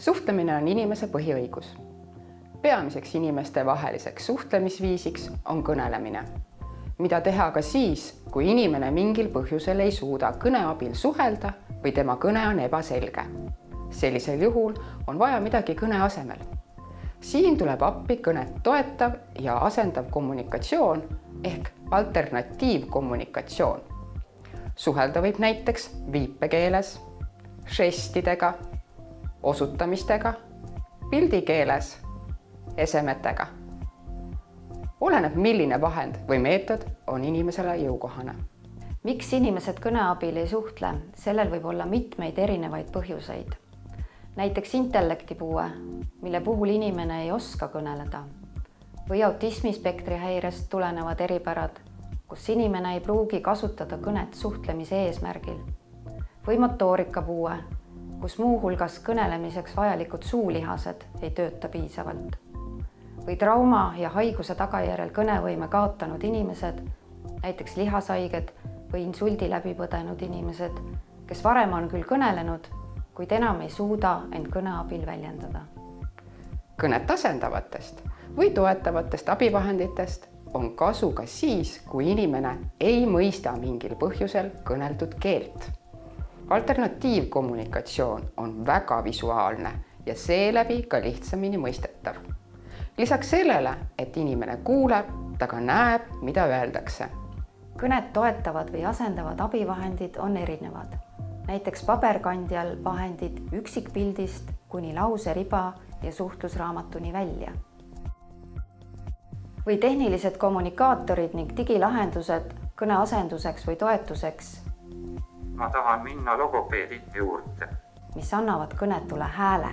Suhtlemine on inimese põhiõigus. Peamiseks inimeste vaheliseks suhtlemisviisiks on kõnelemine, mida teha ka siis, kui inimene mingil põhjusel ei suuda kõne abil suhelda või tema kõne on ebaselge. Sellisel juhul on vaja midagi kõne asemel. Siin tuleb appi kõnet toetav ja asendav kommunikatsioon ehk alternatiivkommunikatsioon. Suhelda võib näiteks viipekeeles, žestidega, osutamistega, pildikeeles, esemetega. Oleneb, milline vahend või meetod on inimesele jõukohane. Miks inimesed kõne abil ei suhtle? Sellel võib olla mitmeid erinevaid põhjuseid. Näiteks intellektipuue, mille puhul inimene ei oska kõneleda, või autismispektri häirest tulenevad eripärad, kus inimene ei pruugi kasutada kõnet suhtlemise eesmärgil, või motoorikapuue, kus muuhulgas kõnelemiseks vajalikud suulihased ei tööta piisavalt, või trauma ja haiguse tagajärjel kõnevõime kaotanud inimesed, näiteks lihashaiged või insuldi läbi põdenud inimesed, kes varem on küll kõnelenud, kuid enam ei suuda end kõne abil väljendada. Kõnet asendavatest või toetavatest abivahenditest on kasu ka siis, kui inimene ei mõista mingil põhjusel kõneldud keelt. Alternatiivkommunikatsioon on väga visuaalne ja seeläbi ka lihtsamini mõistetav. Lisaks sellele, et inimene kuuleb, ta ka näeb, mida öeldakse. Kõnet toetavad või asendavad abivahendid on erinevad. Näiteks paberkandjal vahendid üksikpildist kuni lauseriba ja suhtlusraamatuni välja. Või tehnilised kommunikaatorid ning digilahendused kõne asenduseks või toetuseks, ma tahan minna logopeedi juurde, mis annavad kõnetule hääle.